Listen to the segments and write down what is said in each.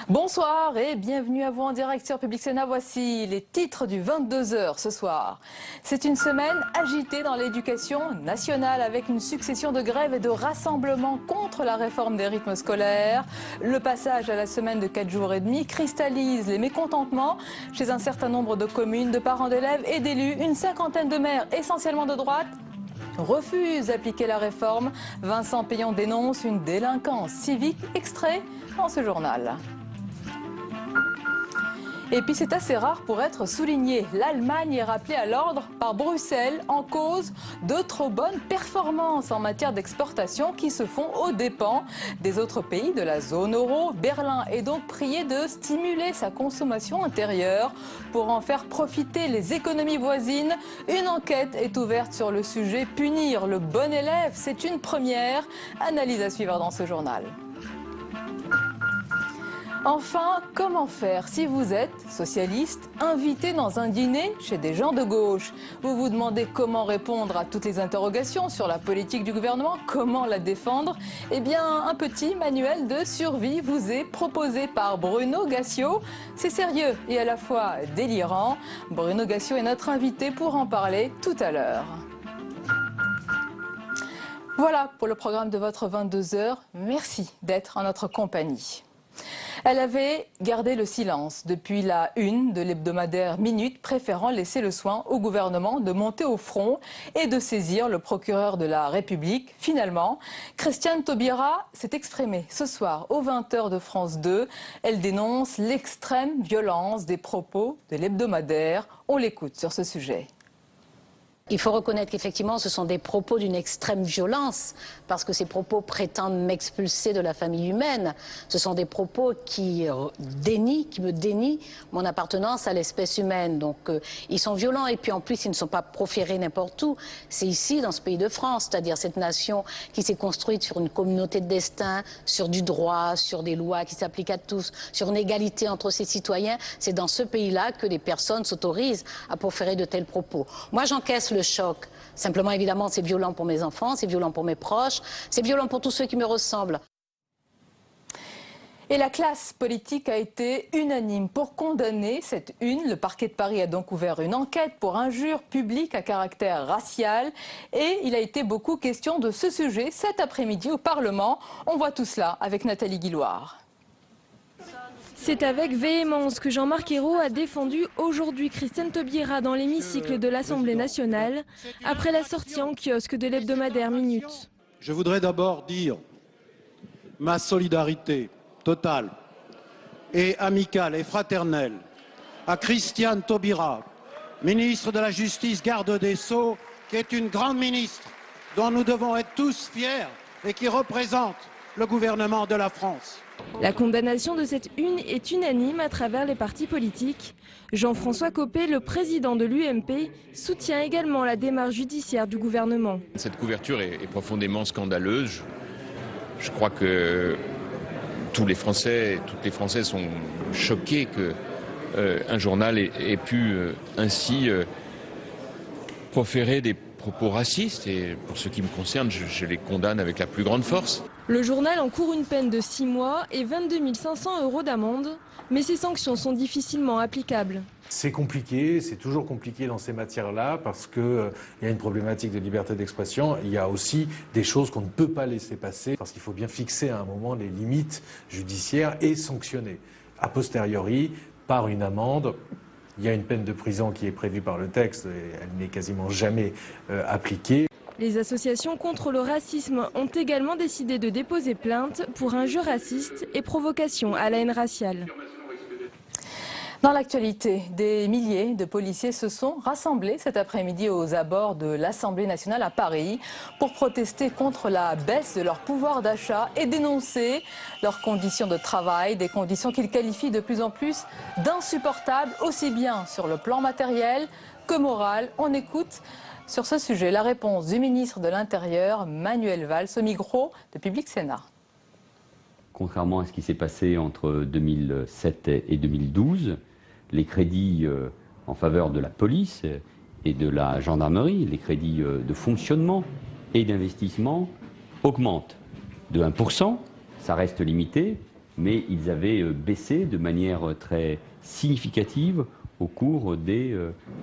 Bonsoir et bienvenue à vous en direct sur Public Sénat. Voici les titres du 22h ce soir. C'est une semaine agitée dans l'éducation nationale avec une succession de grèves et de rassemblements contre la réforme des rythmes scolaires. Le passage à la semaine de 4 jours et demi cristallise les mécontentements chez un certain nombre de communes, de parents d'élèves et d'élus. Une cinquantaine de maires, essentiellement de droite, refusent d'appliquer la réforme. Vincent Payon dénonce une délinquance civique. Extrait dans ce journal. Et puis c'est assez rare pour être souligné. L'Allemagne est rappelée à l'ordre par Bruxelles en cause de trop bonnes performances en matière d'exportation qui se font aux dépens des autres pays de la zone euro. Berlin est donc prié de stimuler sa consommation intérieure pour en faire profiter les économies voisines. Une enquête est ouverte sur le sujet. Punir le bon élève, c'est une première. Analyse à suivre dans ce journal. Enfin, comment faire si vous êtes socialiste, invité dans un dîner chez des gens de gauche? Vous vous demandez comment répondre à toutes les interrogations sur la politique du gouvernement, comment la défendre? Eh bien, un petit manuel de survie vous est proposé par Bruno Gassio. C'est sérieux et à la fois délirant. Bruno Gassio est notre invité pour en parler tout à l'heure. Voilà pour le programme de votre 22h. Merci d'être en notre compagnie. Elle avait gardé le silence depuis la une de l'hebdomadaire Minute, préférant laisser le soin au gouvernement de monter au front et de saisir le procureur de la République. Finalement, Christiane Taubira s'est exprimée ce soir aux 20h de France 2. Elle dénonce l'extrême violence des propos de l'hebdomadaire. On l'écoute sur ce sujet. Il faut reconnaître qu'effectivement, ce sont des propos d'une extrême violence, parce que ces propos prétendent m'expulser de la famille humaine. Ce sont des propos qui me dénient mon appartenance à l'espèce humaine. Donc, ils sont violents et puis en plus, ils ne sont pas proférés n'importe où. C'est ici, dans ce pays de France, c'est-à-dire cette nation qui s'est construite sur une communauté de destin, sur du droit, sur des lois qui s'appliquent à tous, sur une égalité entre ses citoyens. C'est dans ce pays-là que des personnes s'autorisent à proférer de tels propos. Moi, j'encaisse le choc. Simplement, évidemment, c'est violent pour mes enfants, c'est violent pour mes proches, c'est violent pour tous ceux qui me ressemblent. Et la classe politique a été unanime pour condamner cette une. Le parquet de Paris a donc ouvert une enquête pour injure publique à caractère racial. Et il a été beaucoup question de ce sujet cet après-midi au Parlement. On voit tout cela avec Nathalie Guilloire. C'est avec véhémence que Jean-Marc Ayrault a défendu aujourd'hui Christiane Taubira dans l'hémicycle de l'Assemblée nationale, après la sortie en kiosque de l'hebdomadaire Minute. Je voudrais d'abord dire ma solidarité totale et amicale et fraternelle à Christiane Taubira, ministre de la Justice, garde des Sceaux, qui est une grande ministre dont nous devons être tous fiers et qui représente le gouvernement de la France. La condamnation de cette une est unanime à travers les partis politiques. Jean-François Copé, le président de l'UMP, soutient également la démarche judiciaire du gouvernement. Cette couverture est profondément scandaleuse. Je crois que toutes les Français sont choqués qu'un journal ait pu ainsi proférer des propos racistes. Et pour ce qui me concerne, je les condamne avec la plus grande force. Le journal encourt une peine de 6 mois et 22 500 € d'amende, mais ces sanctions sont difficilement applicables. C'est compliqué, c'est toujours compliqué dans ces matières-là parce qu'il y a une problématique de liberté d'expression. Il y a aussi des choses qu'on ne peut pas laisser passer parce qu'il faut bien fixer à un moment les limites judiciaires et sanctionner. A posteriori, par une amende, il y a une peine de prison qui est prévue par le texte et elle n'est quasiment jamais appliquée. Les associations contre le racisme ont également décidé de déposer plainte pour injures racistes et provocation à la haine raciale. Dans l'actualité, des milliers de policiers se sont rassemblés cet après-midi aux abords de l'Assemblée nationale à Paris pour protester contre la baisse de leur pouvoir d'achat et dénoncer leurs conditions de travail, des conditions qu'ils qualifient de plus en plus d'insupportables, aussi bien sur le plan matériel que moral. On écoute sur ce sujet la réponse du ministre de l'Intérieur, Manuel Valls, au micro de Public Sénat. Contrairement à ce qui s'est passé entre 2007 et 2012, les crédits en faveur de la police et de la gendarmerie, les crédits de fonctionnement et d'investissement augmentent de 1%, ça reste limité, mais ils avaient baissé de manière très significative au cours des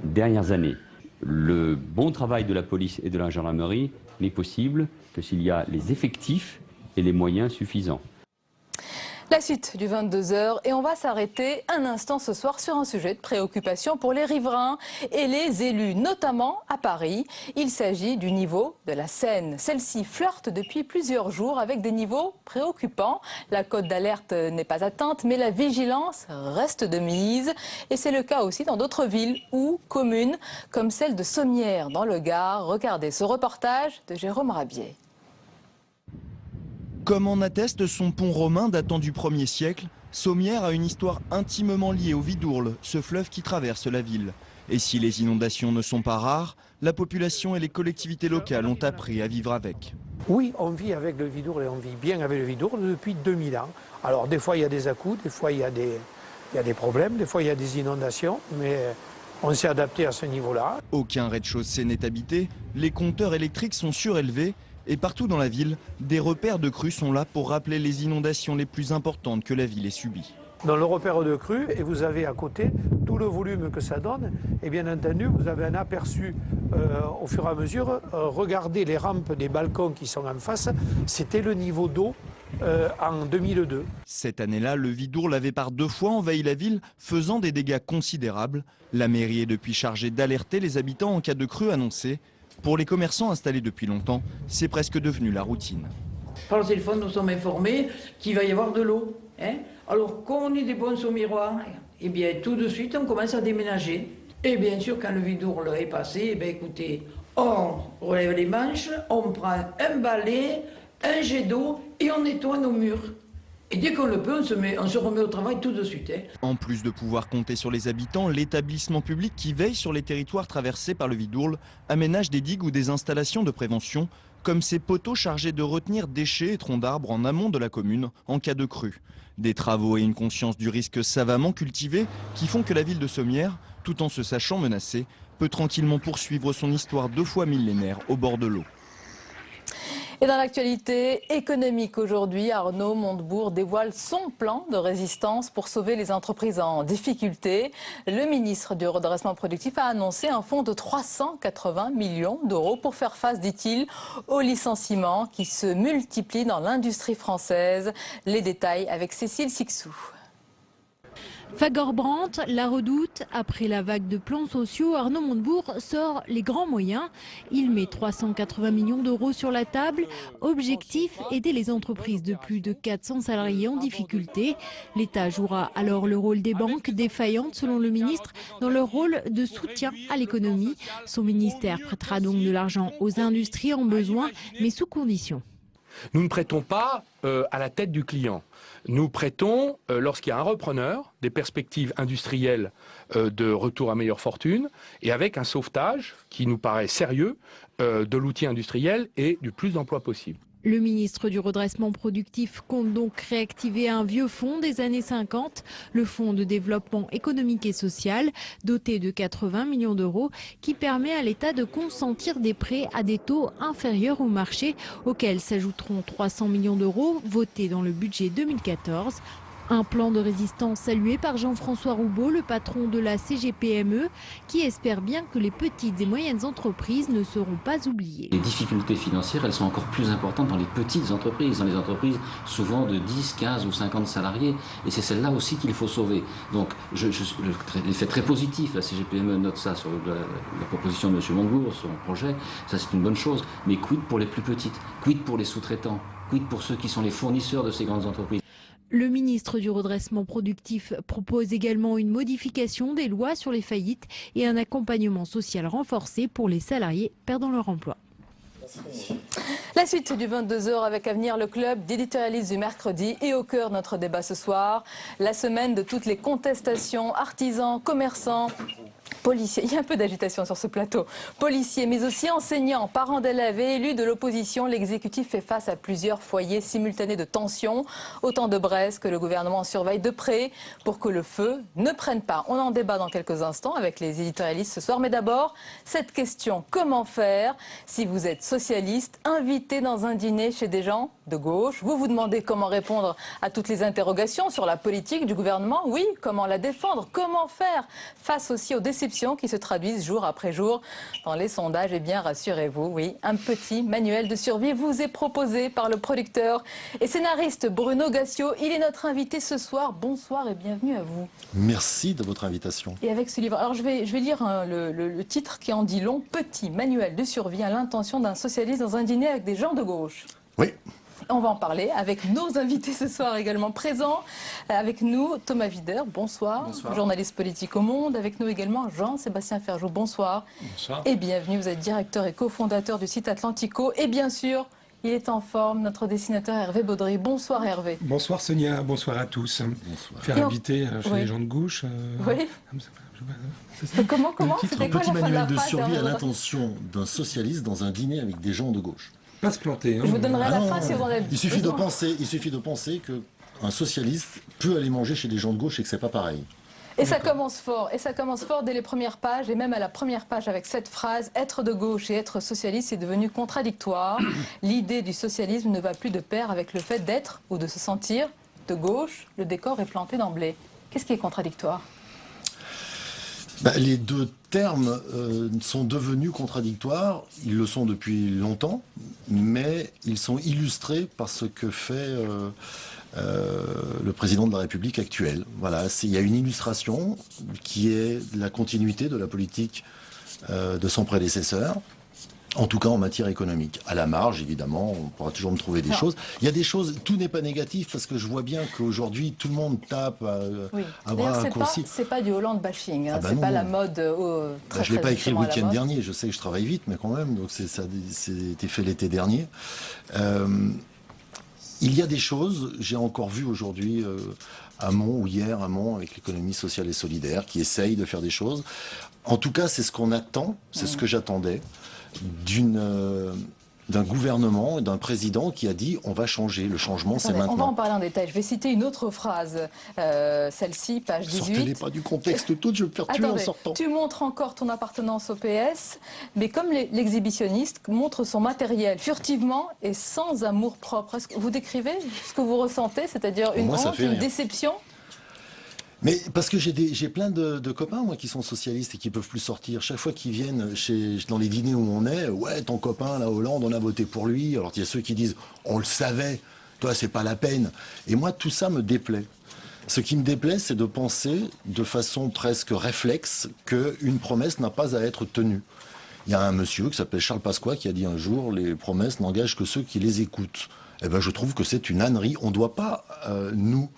dernières années. Le bon travail de la police et de la gendarmerie n'est possible que s'il y a les effectifs et les moyens suffisants. La suite du 22h et on va s'arrêter un instant ce soir sur un sujet de préoccupation pour les riverains et les élus, notamment à Paris. Il s'agit du niveau de la Seine. Celle-ci flirte depuis plusieurs jours avec des niveaux préoccupants. La cote d'alerte n'est pas atteinte, mais la vigilance reste de mise. Et c'est le cas aussi dans d'autres villes ou communes, comme celle de Sommières dans le Gard. Regardez ce reportage de Jérôme Rabier. Comme en atteste son pont romain datant du 1er siècle, Sommières a une histoire intimement liée au Vidourle, ce fleuve qui traverse la ville. Et si les inondations ne sont pas rares, la population et les collectivités locales ont appris à vivre avec. Oui, on vit avec le Vidourle et on vit bien avec le Vidourle depuis 2000 ans. Alors des fois il y a des à-coups, des fois il y a des problèmes, des fois il y a des inondations, mais on s'est adapté à ce niveau-là. Aucun rez-de-chaussée n'est habité, les compteurs électriques sont surélevés. Et partout dans la ville, des repères de crues sont là pour rappeler les inondations les plus importantes que la ville ait subies. Dans le repère de crue, et vous avez à côté tout le volume que ça donne, et bien entendu vous avez un aperçu au fur et à mesure. Regardez les rampes des balcons qui sont en face, c'était le niveau d'eau en 2002. Cette année-là, le Vidourle avait par 2 fois envahi la ville, faisant des dégâts considérables. La mairie est depuis chargée d'alerter les habitants en cas de crue annoncée. Pour les commerçants installés depuis longtemps, c'est presque devenu la routine. Par le téléphone, nous sommes informés qu'il va y avoir de l'eau. Alors, quand on est des bons Sommiérois, eh bien, tout de suite, on commence à déménager. Et bien sûr, quand le Vidourle est passé, eh bien, écoutez, on relève les manches, on prend un balai, un jet d'eau et on nettoie nos murs. Et dès qu'on le peut, on se remet au travail tout de suite. En plus de pouvoir compter sur les habitants, l'établissement public qui veille sur les territoires traversés par le Vidourle aménage des digues ou des installations de prévention, comme ces poteaux chargés de retenir déchets et troncs d'arbres en amont de la commune en cas de crue. Des travaux et une conscience du risque savamment cultivée qui font que la ville de Sommières, tout en se sachant menacée, peut tranquillement poursuivre son histoire 2 fois millénaire au bord de l'eau. Et dans l'actualité économique aujourd'hui, Arnaud Montebourg dévoile son plan de résistance pour sauver les entreprises en difficulté. Le ministre du redressement productif a annoncé un fonds de 380 millions d'euros pour faire face, dit-il, aux licenciements qui se multiplient dans l'industrie française. Les détails avec Cécile Sixou. Fagorbrandt, la redoute, après la vague de plans sociaux, Arnaud Montebourg sort les grands moyens. Il met 380 millions d'euros sur la table. Objectif, aider les entreprises de plus de 400 salariés en difficulté. L'État jouera alors le rôle des banques défaillantes, selon le ministre, dans leur rôle de soutien à l'économie. Son ministère prêtera donc de l'argent aux industries en besoin, mais sous conditions. Nous ne prêtons pas à la tête du client. Nous prêtons lorsqu'il y a un repreneur, des perspectives industrielles de retour à meilleure fortune et avec un sauvetage qui nous paraît sérieux de l'outil industriel et du plus d'emplois possible. Le ministre du redressement productif compte donc réactiver un vieux fonds des années 50, le Fonds de développement économique et social, doté de 80 millions d'euros, qui permet à l'État de consentir des prêts à des taux inférieurs au marché, auxquels s'ajouteront 300 millions d'euros votés dans le budget 2014. Un plan de résistance salué par Jean-François Roubaud, le patron de la CGPME, qui espère bien que les petites et moyennes entreprises ne seront pas oubliées. Les difficultés financières, elles sont encore plus importantes dans les petites entreprises, dans les entreprises souvent de 10, 15 ou 50 salariés. Et c'est celle-là aussi qu'il faut sauver. Donc l'effet très positif, la CGPME note ça sur la proposition de M. Montebourg, son projet, ça c'est une bonne chose. Mais quid pour les plus petites? Quid pour les sous-traitants? Quid pour ceux qui sont les fournisseurs de ces grandes entreprises? Le ministre du redressement productif propose également une modification des lois sur les faillites et un accompagnement social renforcé pour les salariés perdant leur emploi. La suite du 22h avec Avenir, le club d'éditorialistes du mercredi et au cœur de notre débat ce soir, la semaine de toutes les contestations, artisans, commerçants, policiers, il y a un peu d'agitation sur ce plateau, policiers mais aussi enseignants, parents d'élèves et élus de l'opposition, l'exécutif fait face à plusieurs foyers simultanés de tension, autant de braises que le gouvernement surveille de près pour que le feu ne prenne pas. On en débat dans quelques instants avec les éditorialistes ce soir, mais d'abord, cette question, comment faire si vous êtes socialiste, invité dans un dîner chez des gens de gauche, vous vous demandez comment répondre à toutes les interrogations sur la politique du gouvernement, oui, comment la défendre, comment faire face aussi aux déceptions qui se traduisent jour après jour dans les sondages. Eh bien, rassurez-vous, oui, un petit manuel de survie vous est proposé par le producteur et scénariste Bruno Gassio. Il est notre invité ce soir. Bonsoir et bienvenue à vous. Merci de votre invitation. Et avec ce livre, alors je vais lire le titre qui en dit long, Petit manuel de survie à l'intention d'un socialiste dans un dîner avec des gens de gauche. Oui. On va en parler avec nos invités ce soir également présents. Avec nous, Thomas Wider, bonsoir. Bonsoir. Journaliste politique au Monde. Avec nous également Jean-Sébastien Ferjou, bonsoir. Bonsoir. Et bienvenue, vous êtes directeur et cofondateur du site Atlantico. Et bien sûr, il est en forme, notre dessinateur Hervé Baudry. Bonsoir Hervé. Bonsoir Sonia, bonsoir à tous. Bonsoir. Faire inviter chez les gens de gauche. Oui. Comment C'était quoi la fin de la phrase, survie à l'intention d'un socialiste dans un dîner avec des gens de gauche. Pas se planter. Hein. Je vous donnerai la phrase si vous en avez il suffit de penser qu'un socialiste peut aller manger chez des gens de gauche et que c'est pas pareil. Et ça commence fort, dès les premières pages, et même à la première page avec cette phrase, être de gauche et être socialiste est devenu contradictoire. L'idée du socialisme ne va plus de pair avec le fait d'être ou de se sentir de gauche. Le décor est planté d'emblée. Qu'est-ce qui est contradictoire ? Les deux termes sont devenus contradictoires, ils le sont depuis longtemps, mais ils sont illustrés par ce que fait le président de la République actuel. Voilà, il y a une illustration qui est la continuité de la politique de son prédécesseur. En tout cas en matière économique. À la marge, évidemment, on pourra toujours me trouver des choses. Il y a des choses, tout n'est pas négatif, parce que je vois bien qu'aujourd'hui, tout le monde tape à bras raccourcis. C'est pas du Hollande bashing, hein. Ah bah c'est non, pas non. la mode très Je ne l'ai pas écrit le week-end dernier. dernier, je sais que je travaille vite, mais quand même, donc c'était fait l'été dernier. Il y a des choses, j'ai encore vu aujourd'hui à Mont, ou hier à Mont, avec l'économie sociale et solidaire, qui essaye de faire des choses. En tout cas, c'est ce qu'on attend, c'est ce que j'attendais. D'un gouvernement et d'un président qui a dit on va changer, le changement c'est maintenant. On va en parler en détail. Je vais citer une autre phrase, celle-ci, page 18. Sortez-les pas du contexte tout, je vais me faire tuer en sortant. Tu montres encore ton appartenance au PS, mais comme l'exhibitionniste montre son matériel furtivement et sans amour propre. Est-ce que vous décrivez ce que vous ressentez, c'est-à-dire une honte, une déception ? Mais parce que j'ai plein de copains, moi, qui sont socialistes et qui peuvent plus sortir. Chaque fois qu'ils viennent dans les dîners où on est, ouais, ton copain, la Hollande, on a voté pour lui. Alors il y a ceux qui disent, on le savait, toi, c'est pas la peine. Et moi, tout ça me déplaît. Ce qui me déplaît, c'est de penser de façon presque réflexe qu'une promesse n'a pas à être tenue. Il y a un monsieur qui s'appelle Charles Pasqua qui a dit un jour, les promesses n'engagent que ceux qui les écoutent. Eh ben, je trouve que c'est une ânerie. On ne doit pas, nous,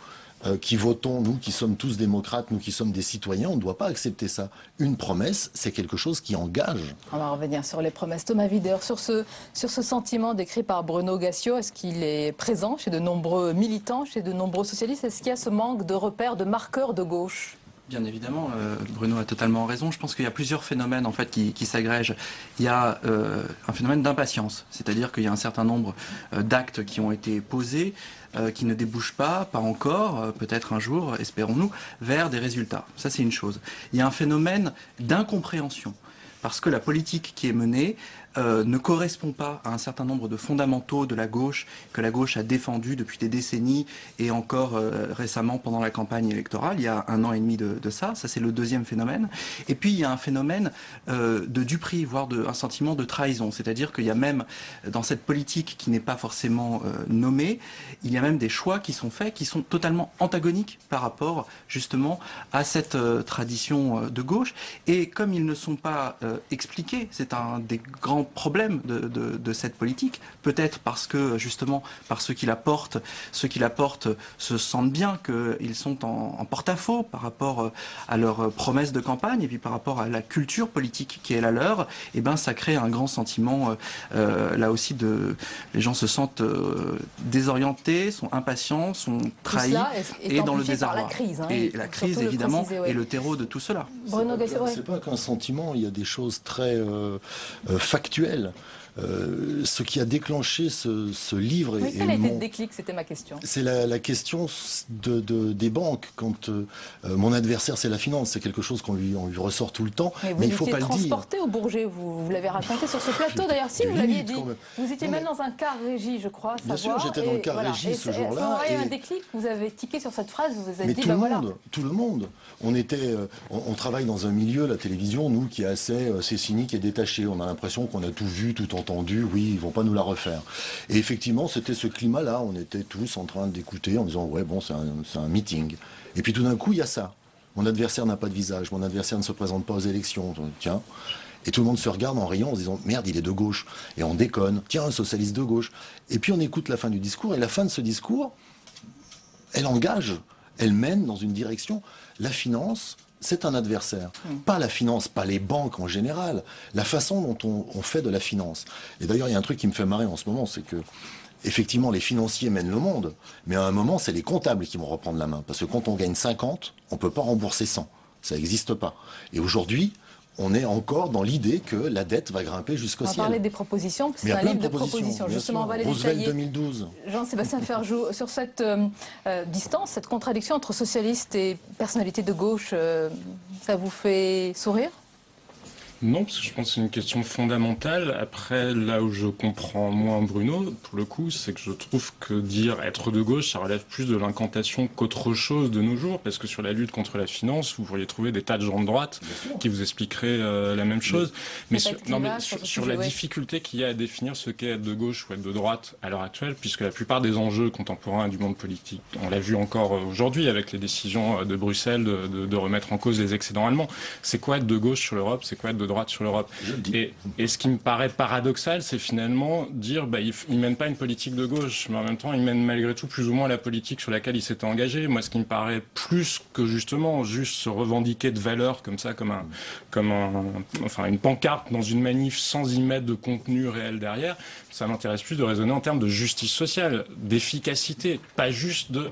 qui votons, nous qui sommes tous démocrates, nous qui sommes des citoyens, on ne doit pas accepter ça. Une promesse, c'est quelque chose qui engage. On va revenir sur les promesses. Thomas Wider, sur ce sentiment décrit par Bruno Gassio, est-ce qu'il est présent chez de nombreux militants, chez de nombreux socialistes ? Est-ce qu'il y a ce manque de repères, de marqueurs de gauche ? Bien évidemment, Bruno a totalement raison. Je pense qu'il y a plusieurs phénomènes en fait qui s'agrègent. Il y a un phénomène d'impatience, c'est-à-dire qu'il y a un certain nombre d'actes qui ont été posés, qui ne débouchent pas encore, peut-être un jour, espérons-nous, vers des résultats. Ça, c'est une chose. Il y a un phénomène d'incompréhension, parce que la politique qui est menée ne correspond pas à un certain nombre de fondamentaux de la gauche que la gauche a défendus depuis des décennies et encore récemment pendant la campagne électorale, il y a 1 an et demi de ça. Ça, c'est le deuxième phénomène. Et puis, il y a un phénomène de duperie, voire un sentiment de trahison. C'est-à-dire qu'il y a même, dans cette politique qui n'est pas forcément nommée, il y a même des choix qui sont faits qui sont totalement antagoniques par rapport, justement, à cette tradition de gauche. Et comme ils ne sont pas expliqués, c'est un des grands grands problèmes de cette politique. Peut-être parce que, justement, par ceux qui la portent se sentent bien qu'ils sont en porte-à-faux par rapport à leurs promesses de campagne et puis par rapport à la culture politique qui est la leur. Et ben, ça crée un grand sentiment, là aussi, les gens se sentent désorientés, sont impatients, sont trahis et dans le désarroi. La crise, hein, et la crise, évidemment, est le terreau de tout cela. C'est pas qu'un sentiment, il y a des choses très factuelles. Ce qui a déclenché ce livre... Oui, quel a été le déclic? C'était ma question. C'est la question des banques. Quand mon adversaire, c'est la finance, c'est quelque chose on lui ressort tout le temps, mais il ne faut pas le dire. Vous étiez transporté au Bourget, vous l'avez raconté sur ce plateau d'ailleurs, si vous l'aviez dit. Vous étiez même dans un car régie, je crois, Bien sûr, j'étais dans le car régie ce jour-là. Il y a eu un déclic, vous avez tiqué sur cette phrase, vous vous êtes dit, tout le monde. On travaille dans un milieu, la télévision, nous, qui est assez cynique et détaché. On a l'impression qu'on a tout vu, tout entendu, oui, ils vont pas nous la refaire. Et effectivement, c'était ce climat-là, on était tous en train d'écouter en disant, ouais, bon, c'est un meeting. Et puis tout d'un coup, il y a ça. Mon adversaire n'a pas de visage, mon adversaire ne se présente pas aux élections. Tiens. Et tout le monde se regarde en riant en se disant, merde, il est de gauche. Et on déconne, tiens, un socialiste de gauche. Et puis on écoute la fin du discours, et la fin de ce discours, elle engage, elle mène dans une direction. La finance, c'est un adversaire. Pas la finance, pas les banques en général. La façon dont on fait de la finance. Et d'ailleurs, il y a un truc qui me fait marrer en ce moment, c'est que, effectivement, les financiers mènent le monde, mais à un moment, c'est les comptables qui vont reprendre la main. Parce que quand on gagne 50, on ne peut pas rembourser 100. Ça n'existe pas. Et aujourd'hui, on est encore dans l'idée que la dette va grimper jusqu'au ciel. On va parler des propositions, parce que c'est un livre de propositions. Justement, on va les Roosevelt détailler. 2012. Jean-Sébastien Ferjou, sur cette distance, cette contradiction entre socialistes et personnalités de gauche, ça vous fait sourire ? Non, parce que je pense que c'est une question fondamentale. Après, là où je comprends moins Bruno, pour le coup, c'est que je trouve que dire être de gauche, ça relève plus de l'incantation qu'autre chose de nos jours, parce que sur la lutte contre la finance, vous pourriez trouver des tas de gens de droite qui vous expliqueraient la même chose. Mais sur la difficulté qu'il y a à définir ce qu'est être de gauche ou être de droite à l'heure actuelle, puisque la plupart des enjeux contemporains du monde politique, on l'a vu encore aujourd'hui avec les décisions de Bruxelles de remettre en cause les excédents allemands. C'est quoi être de gauche sur l'Europe? C'est quoi être de droite sur l'Europe? Et ce qui me paraît paradoxal, c'est finalement dire il mène pas une politique de gauche, mais en même temps il mène malgré tout plus ou moins la politique sur laquelle il s'était engagé. Moi, ce qui me paraît plus que justement juste se revendiquer de valeurs comme ça, comme une pancarte dans une manif sans y mettre de contenu réel derrière, ça m'intéresse plus de raisonner en termes de justice sociale, d'efficacité, pas juste de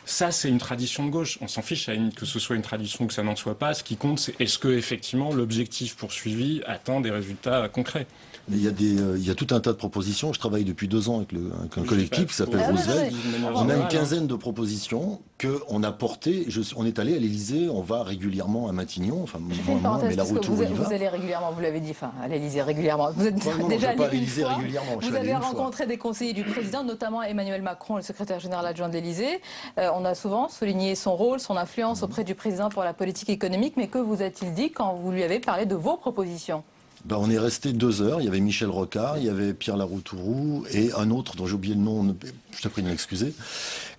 ça, c'est une tradition de gauche. On s'en fiche que ce soit une tradition ou que ça n'en soit pas. Ce qui compte, c'est est-ce que effectivement l'objectif poursuivi atteint des résultats concrets. Mais il y a tout un tas de propositions. Je travaille depuis 2 ans avec un collectif qui s'appelle Roosevelt. On a une quinzaine de propositions qu'on a portées. On est allé à l'Élysée, on va régulièrement à Matignon. Enfin, moi, mais la route où vous allez régulièrement, vous l'avez dit, à l'Élysée régulièrement. Vous êtes déjà allé à l'Élysée régulièrement. Vous avez rencontré des conseillers du président, notamment Emmanuel Macron, le secrétaire général adjoint de l'Élysée. On a souvent souligné son rôle, son influence auprès du président pour la politique économique. Mais que vous a-t-il dit quand vous lui avez parlé de vos propositions ? On est resté 2 heures. Il y avait Michel Rocard, il y avait Pierre Laroutourou et un autre dont j'ai oublié le nom. Je te prie de m'excuser.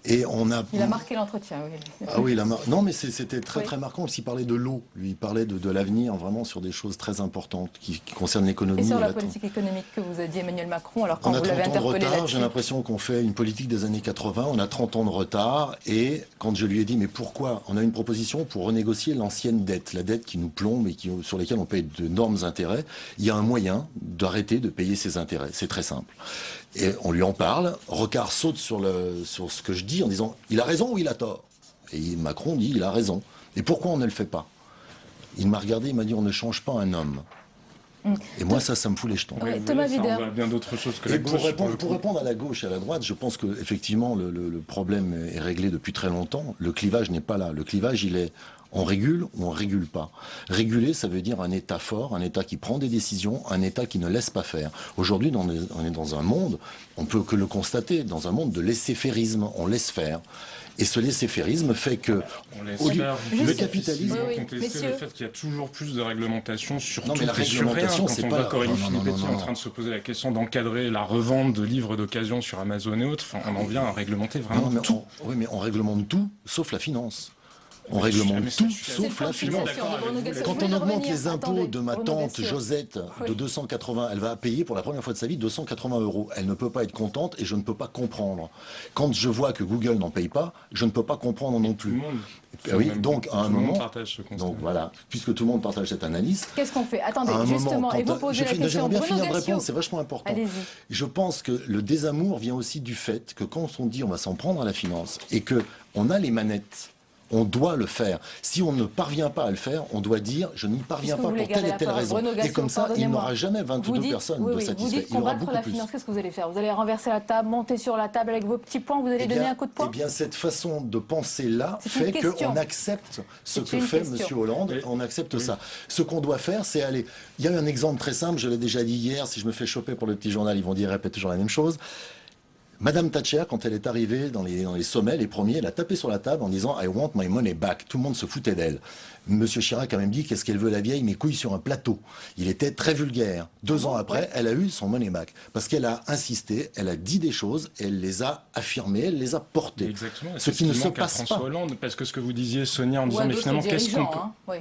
Et il a marqué l'entretien, oui. Ah oui, non, mais c'était très marquant. Il parlait de l'eau. Lui, il parlait de l'avenir, vraiment sur des choses très importantes qui concernent l'économie. Et sur la politique économique que vous a dit Emmanuel Macron, alors quand vous l'avez interpellé là-dessus. On a 30 ans de retard. J'ai l'impression qu'on fait une politique des années 80. On a 30 ans de retard. Et quand je lui ai dit, mais pourquoi? On a une proposition pour renégocier l'ancienne dette, la dette qui nous plombe et sur laquelle on paye d'énormes intérêts. Il y a un moyen d'arrêter de payer ces intérêts. C'est très simple. Et on lui en parle. Rocard saute sur ce que je dis en disant il a raison ou il a tort. Et Macron dit il a raison. Et pourquoi on ne le fait pas? Il m'a regardé, il m'a dit on ne change pas un homme. Et moi, ça me fout les jetons. Thomas Wider. On voit bien d'autres choses que la gauche. Pour répondre à la gauche et à la droite, je pense qu'effectivement, le problème est réglé depuis très longtemps. Le clivage n'est pas là. Le clivage, il est on régule ou on régule pas. Réguler, ça veut dire un État fort, un État qui prend des décisions, un État qui ne laisse pas faire. Aujourd'hui, on est dans un monde, on peut que le constater, dans un monde de laisser-fairisme. On laisse faire. Et ce laisser-fairisme fait que le capitalisme contester le fait qu'il y a toujours plus de réglementation sur tout et sur rien. Quand on voit Corinne Filippetti en train de se poser la question d'encadrer la revente de livres d'occasion sur Amazon et autres, on en vient à réglementer vraiment tout. Oui, mais on réglemente tout, sauf la finance. On réglemente tout sauf la finance. Quand on augmente les impôts de ma tante Josette de 280, elle va payer pour la première fois de sa vie 280 €. Elle ne peut pas être contente et je ne peux pas comprendre. Quand je vois que Google n'en paye pas, je ne peux pas comprendre non plus. Oui, donc à un moment, donc voilà, puisque tout le monde partage cette analyse. Qu'est-ce qu'on fait? Attendez, justement, et vous posez la question. J'aimerais bien finir de Bruno répondre, Gassio. c'est vachement important. Allez-y. Je pense que le désamour vient aussi du fait que quand on dit on va s'en prendre à la finance et que on a les manettes, on doit le faire. Si on ne parvient pas à le faire, on doit dire je n'y parviens pas pour telle et telle raison. Et comme ça, il n'aura jamais 22 personnes de satisfaits. Vous dites combattre la finance, qu'est-ce que vous allez faire? Vous allez renverser la table, monter sur la table avec vos petits points, vous allez donner un coup de poing? Eh bien, cette façon de penser-là fait qu'on accepte ce que fait M. Hollande, on accepte ça. Ce qu'on doit faire, c'est aller... Il y a eu un exemple très simple, je l'ai déjà dit hier, si je me fais choper pour le petit journal, ils vont dire, répète toujours la même chose. Madame Thatcher, quand elle est arrivée dans les sommets, les premiers, elle a tapé sur la table en disant « I want my money back ». Tout le monde se foutait d'elle. Monsieur Chirac a même dit « Qu'est-ce qu'elle veut la vieille, mes couilles sur un plateau ». Il était très vulgaire. 2 ans après, elle a eu son money back. Parce qu'elle a insisté, elle a dit des choses, elle les a affirmées, elle les a portées. Exactement. Ce qui ne se passe François pas. Hollande, parce que ce que vous disiez, Sonia, en disant « Mais finalement, qu'est-ce qu'on peut... »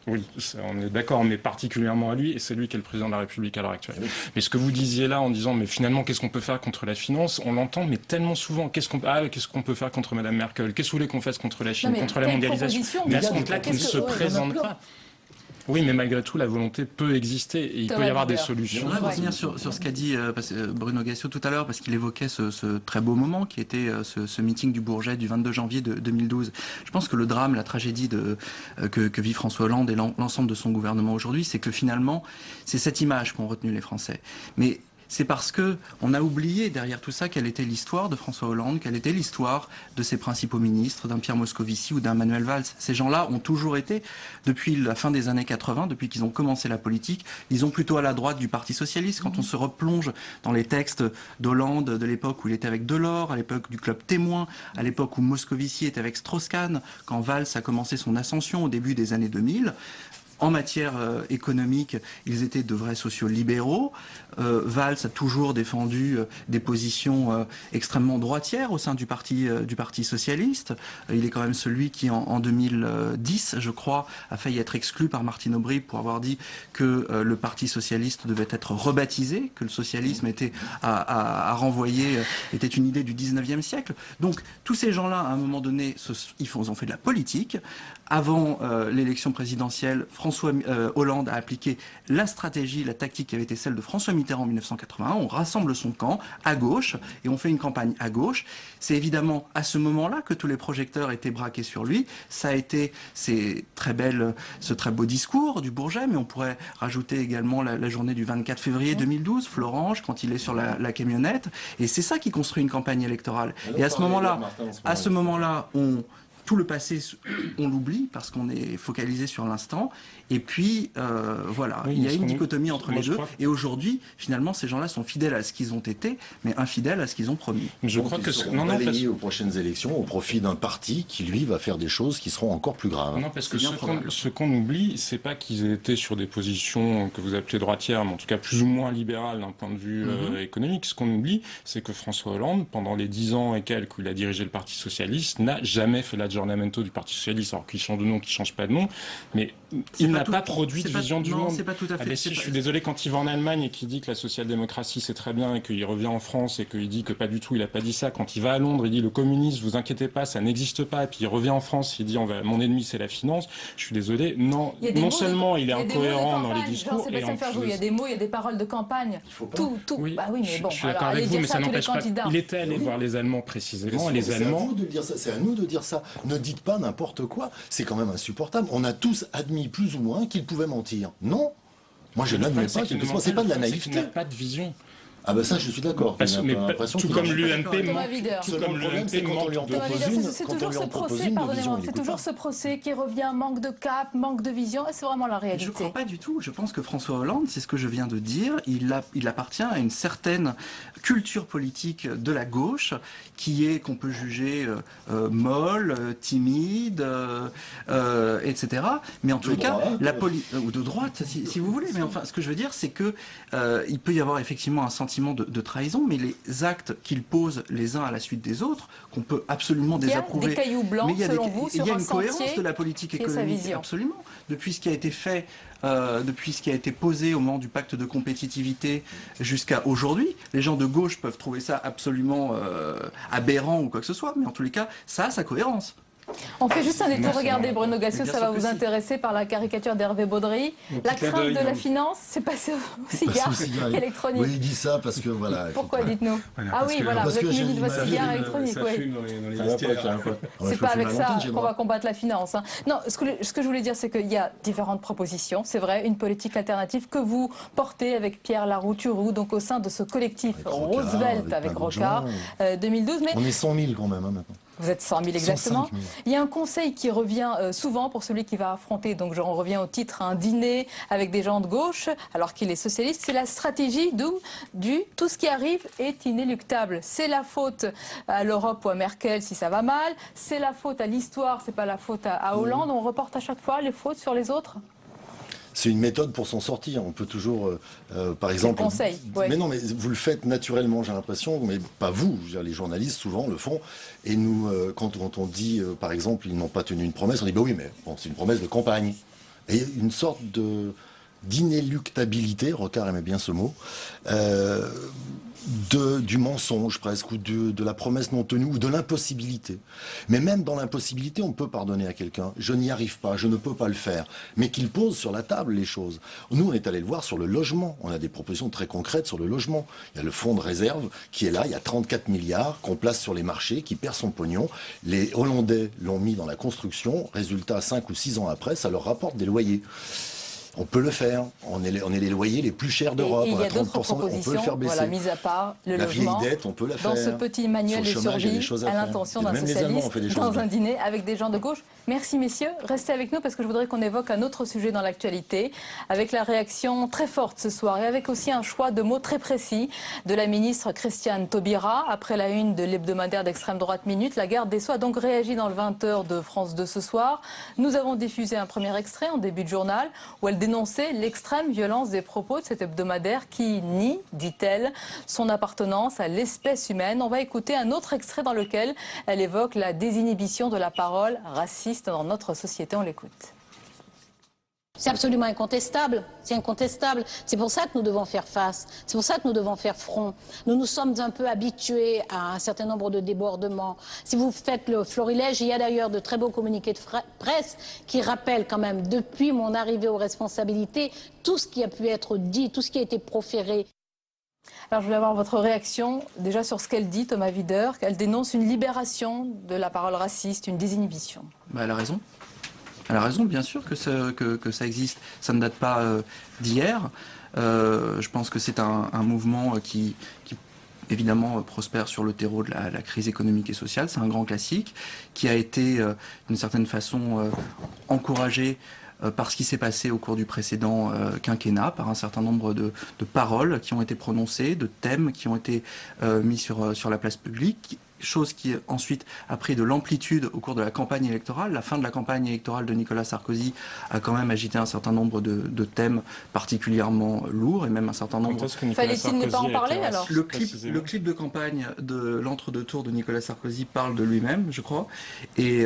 Oui, on est d'accord, mais particulièrement à lui, et c'est lui qui est le président de la République à l'heure actuelle. Mais ce que vous disiez là en disant « Mais finalement, qu'est-ce qu'on peut faire contre la finance ?» On l'entend, mais tellement souvent. Qu'est-ce qu'on peut faire contre Madame Merkel? Qu'est-ce que vous voulez qu'on fasse contre la Chine, contre la mondialisation? Mais à ce compte-là, qui ne se présente pas. Oui, mais malgré tout, la volonté peut exister et il peut y avoir des solutions. Je voudrais revenir sur ce qu'a dit Bruno Gassio tout à l'heure, parce qu'il évoquait ce très beau moment qui était ce meeting du Bourget du 22 janvier 2012. Je pense que le drame, la tragédie que vit François Hollande et l'ensemble de son gouvernement aujourd'hui, c'est que finalement, c'est cette image qu'ont retenue les Français. Mais c'est parce que on a oublié derrière tout ça quelle était l'histoire de François Hollande, quelle était l'histoire de ses principaux ministres, d'un Pierre Moscovici ou d'un Manuel Valls. Ces gens-là ont toujours été, depuis la fin des années 80, depuis qu'ils ont commencé la politique, disons plutôt à la droite du Parti Socialiste. Quand on se replonge dans les textes d'Hollande, de l'époque où il était avec Delors, à l'époque du Club Témoin, à l'époque où Moscovici était avec Strauss-Kahn, quand Valls a commencé son ascension au début des années 2000, en matière économique, ils étaient de vrais sociaux-libéraux. Valls a toujours défendu des positions extrêmement droitières au sein du parti socialiste. Il est quand même celui qui, en 2010, je crois, a failli être exclu par Martine Aubry pour avoir dit que le Parti socialiste devait être rebaptisé, que le socialisme était à renvoyer, était une idée du 19e siècle. Donc, tous ces gens-là, à un moment donné, ils ont fait de la politique. Avant l'élection présidentielle, François Hollande a appliqué la stratégie, la tactique qui avait été celle de François Mitterrand en 1981. On rassemble son camp à gauche et on fait une campagne à gauche. C'est évidemment à ce moment-là que tous les projecteurs étaient braqués sur lui. Ça a été ce très beau discours du Bourget, mais on pourrait rajouter également la journée du 24 février 2012, Florange, quand il est sur la camionnette. Et c'est ça qui construit une campagne électorale. Et à ce moment-là, tout le passé, on l'oublie parce qu'on est focalisé sur l'instant. Et puis, voilà, il y a une dichotomie entre les deux. Et aujourd'hui, finalement, ces gens-là sont fidèles à ce qu'ils ont été, mais infidèles à ce qu'ils ont promis. Je crois que seront balayés aux prochaines élections au profit d'un parti qui, lui, va faire des choses qui seront encore plus graves. Non, parce que ce qu'on oublie, c'est pas qu'ils étaient sur des positions que vous appelez droitières, mais en tout cas plus ou moins libérales d'un point de vue économique. Ce qu'on oublie, c'est que François Hollande, pendant les 10 ans et quelques où il a dirigé le Parti Socialiste, n'a jamais fait l'aggiornamento du Parti Socialiste, alors qu'il change de nom, qu'il change pas de nom, mais il n'a pas produit de vision du monde. C'est pas tout à fait. Je suis désolé, quand il va en Allemagne et qu'il dit que la social-démocratie c'est très bien et qu'il revient en France et qu'il dit que pas du tout, il a pas dit ça. Quand il va à Londres, il dit le communisme, vous inquiétez pas, ça n'existe pas. Et puis il revient en France, il dit mon ennemi c'est la finance. Je suis désolé, non seulement il est incohérent dans les discours, et en plus, il y a des mots, il y a des paroles de campagne. Tout. Oui, bah oui, mais bon. Je suis d'accord avec vous, mais ça n'empêche pas. Il était allé voir les Allemands précisément, et les Allemands. C'est à nous de dire ça. Ne dites pas n'importe quoi. C'est quand même insupportable. On a tous admis plus ou moins qu'il pouvait mentir. Non, moi je n'admets pas qu'il ne mentir. C'est pas de la naïveté. Il n'a pas de vision. Ah ben ça, je suis d'accord. Tout comme l'UMP c'est toujours ce procès qui revient, manque de cap, manque de vision, et c'est vraiment la réalité. Je ne crois pas du tout. Je pense que François Hollande, c'est ce que je viens de dire, il appartient à une certaine culture politique de la gauche qu'on peut juger molle, timide, etc. Mais en tous les cas, ou de droite, si vous voulez. Mais enfin, ce que je veux dire, c'est que il peut y avoir effectivement un sentiment sentiment de trahison, mais les actes qu'ils posent les uns à la suite des autres, qu'on peut absolument désapprouver. Il y a des cailloux blancs, selon vous, sur un sentier. Il y a une cohérence de la politique économique, absolument. Depuis ce qui a été fait, depuis ce qui a été posé au moment du pacte de compétitivité jusqu'à aujourd'hui, les gens de gauche peuvent trouver ça absolument aberrant ou quoi que ce soit, mais en tous les cas, ça a sa cohérence. On fait juste un détour. Regardez, Bruno Gassio, ça va vous intéresser par la caricature d'Hervé Baudry. La crainte de la finance, c'est passé au cigare électronique. Oui, il dit ça parce que voilà. Pourquoi, dites-nous? Ah oui, voilà, vous êtes muni de votre cigare électronique. C'est pas avec ça qu'on va combattre la finance. Non, ce que je voulais dire, c'est qu'il y a différentes propositions. C'est vrai, une politique alternative que vous portez avec Pierre Larouturou, donc au sein de ce collectif Roosevelt avec Rocard 2012. Mais on est 100 000 quand même maintenant. Vous êtes 100 000 exactement. Il y a un conseil qui revient souvent pour celui qui va affronter, donc on revient au titre, un dîner avec des gens de gauche, alors qu'il est socialiste, c'est la stratégie du tout ce qui arrive est inéluctable. C'est la faute à l'Europe ou à Merkel si ça va mal, c'est la faute à l'histoire, c'est pas la faute à Hollande, on reporte à chaque fois les fautes sur les autres. C'est une méthode pour s'en sortir. On peut toujours, par exemple... Conseil, ouais. Mais non, mais vous le faites naturellement, j'ai l'impression, mais pas vous. Je veux dire, les journalistes, souvent, le font. Et nous, quand on dit, par exemple, ils n'ont pas tenu une promesse, on dit, bah oui, mais bon, c'est une promesse de campagne. Et une sorte d'inéluctabilité, Rocard aimait bien ce mot, du mensonge presque, ou de la promesse non tenue, ou de l'impossibilité. Mais même dans l'impossibilité, on peut pardonner à quelqu'un. Je n'y arrive pas, je ne peux pas le faire. Mais qu'il pose sur la table les choses. Nous, on est allé le voir sur le logement. On a des propositions très concrètes sur le logement. Il y a le fonds de réserve qui est là, il y a 34 milliards qu'on place sur les marchés, qui perd son pognon. Les Hollandais l'ont mis dans la construction. Résultat, 5 ou 6 ans après, ça leur rapporte des loyers. On peut le faire. On est les loyers les plus chers d'Europe. On a 30%, on peut le faire baisser. Voilà, mis à part le logement. La vieille dette, on peut la faire. Dans ce petit manuel de survie, à l'intention d'un socialiste, dans un dîner avec des gens de gauche. Merci messieurs. Restez avec nous parce que je voudrais qu'on évoque un autre sujet dans l'actualité, avec la réaction très forte ce soir et avec aussi un choix de mots très précis de la ministre Christiane Taubira. Après la une de l'hebdomadaire d'extrême droite Minute, la garde des Sceaux a donc réagi dans le 20h de France 2 ce soir. Nous avons diffusé un premier extrait en début de journal où elle dénoncer l'extrême violence des propos de cet hebdomadaire qui nie, dit-elle, son appartenance à l'espèce humaine. On va écouter un autre extrait dans lequel elle évoque la désinhibition de la parole raciste dans notre société. On l'écoute. C'est absolument incontestable, c'est incontestable. C'est pour ça que nous devons faire face, c'est pour ça que nous devons faire front. Nous nous sommes un peu habitués à un certain nombre de débordements. Si vous faites le florilège, il y a d'ailleurs de très beaux communiqués de presse qui rappellent quand même, depuis mon arrivée aux responsabilités, tout ce qui a pu être dit, tout ce qui a été proféré. Alors je voulais avoir votre réaction déjà sur ce qu'elle dit, Thomas Wider, qu'elle dénonce une libération de la parole raciste, une désinhibition. Bah, elle a raison. Elle a raison, bien sûr que ça existe. Ça ne date pas d'hier. Je pense que c'est un mouvement qui évidemment prospère sur le terreau de la crise économique et sociale. C'est un grand classique qui a été d'une certaine façon encouragé par ce qui s'est passé au cours du précédent quinquennat, par un certain nombre de paroles qui ont été prononcées, de thèmes qui ont été mis sur la place publique, chose qui ensuite a pris de l'amplitude au cours de la campagne électorale. La fin de la campagne électorale de Nicolas Sarkozy a quand même agité un certain nombre de thèmes particulièrement lourds et même un certain nombre... Fallait-il ne pas en parler alors? Le clip de campagne de l'entre-deux tours de Nicolas Sarkozy parle de lui-même, je crois, et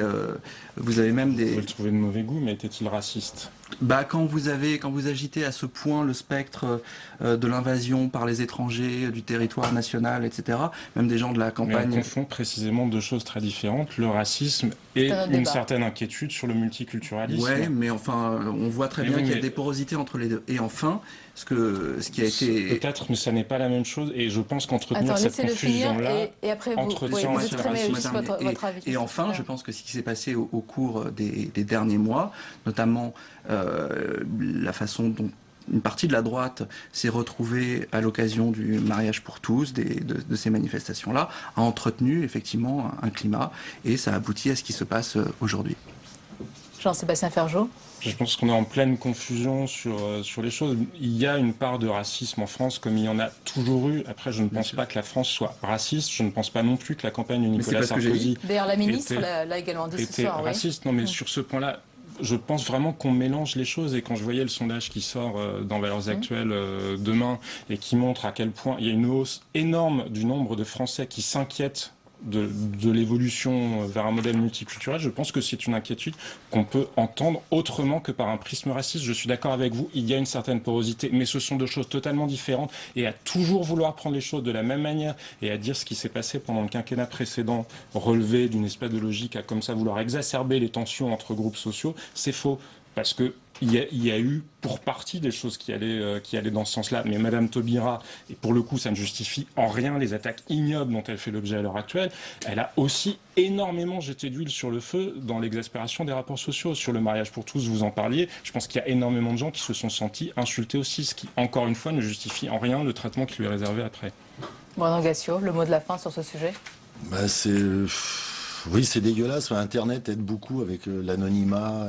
vous avez même des... Vous le trouvez de mauvais goût, mais était-il raciste? Bah, quand vous agitez à ce point le spectre de l'invasion par les étrangers du territoire national, etc., même des gens de la campagne... Mais on confond précisément deux choses très différentes, le racisme et une certaine inquiétude sur le multiculturalisme. Oui, mais enfin, on voit très bien qu'il y a des porosités entre les deux. Et enfin, ce qui a été... Peut-être, mais ça n'est pas la même chose, et je pense qu'entretenir cette confusion-là... Et après, vous exprimez juste votre avis. Et enfin, je pense que ce qui s'est passé au cours des derniers mois, notamment la façon dont une partie de la droite s'est retrouvée à l'occasion du mariage pour tous, de ces manifestations-là, a entretenu effectivement un climat, et ça aboutit à ce qui se passe aujourd'hui. Jean-Sébastien Ferjot. Je pense qu'on est en pleine confusion sur les choses. Il y a une part de racisme en France, comme il y en a toujours eu. Après, je ne pense pas que la France soit raciste. Je ne pense pas non plus que la campagne de Nicolas Sarkozy... D'ailleurs, la ministre l'a également dit ce soir. Raciste. Non, mais sur ce point-là, je pense vraiment qu'on mélange les choses. Et quand je voyais le sondage qui sort dans Valeurs Actuelles demain et qui montre à quel point il y a une hausse énorme du nombre de Français qui s'inquiètent de l'évolution vers un modèle multiculturel, je pense que c'est une inquiétude qu'on peut entendre autrement que par un prisme raciste. Je suis d'accord avec vous, il y a une certaine porosité, mais ce sont deux choses totalement différentes. Et à toujours vouloir prendre les choses de la même manière et à dire ce qui s'est passé pendant le quinquennat précédent, relevé d'une espèce de logique à comme ça vouloir exacerber les tensions entre groupes sociaux, c'est faux. Parce que il y a eu pour partie des choses qui allaient dans ce sens-là. Mais Madame Taubira, et pour le coup ça ne justifie en rien les attaques ignobles dont elle fait l'objet à l'heure actuelle, elle a aussi énormément jeté d'huile sur le feu dans l'exaspération des rapports sociaux. Sur le mariage pour tous, vous en parliez, je pense qu'il y a énormément de gens qui se sont sentis insultés aussi, ce qui, encore une fois, ne justifie en rien le traitement qui lui est réservé après. Bruno Gassio, le mot de la fin sur ce sujet? Oui, c'est dégueulasse. Internet aide beaucoup avec l'anonymat.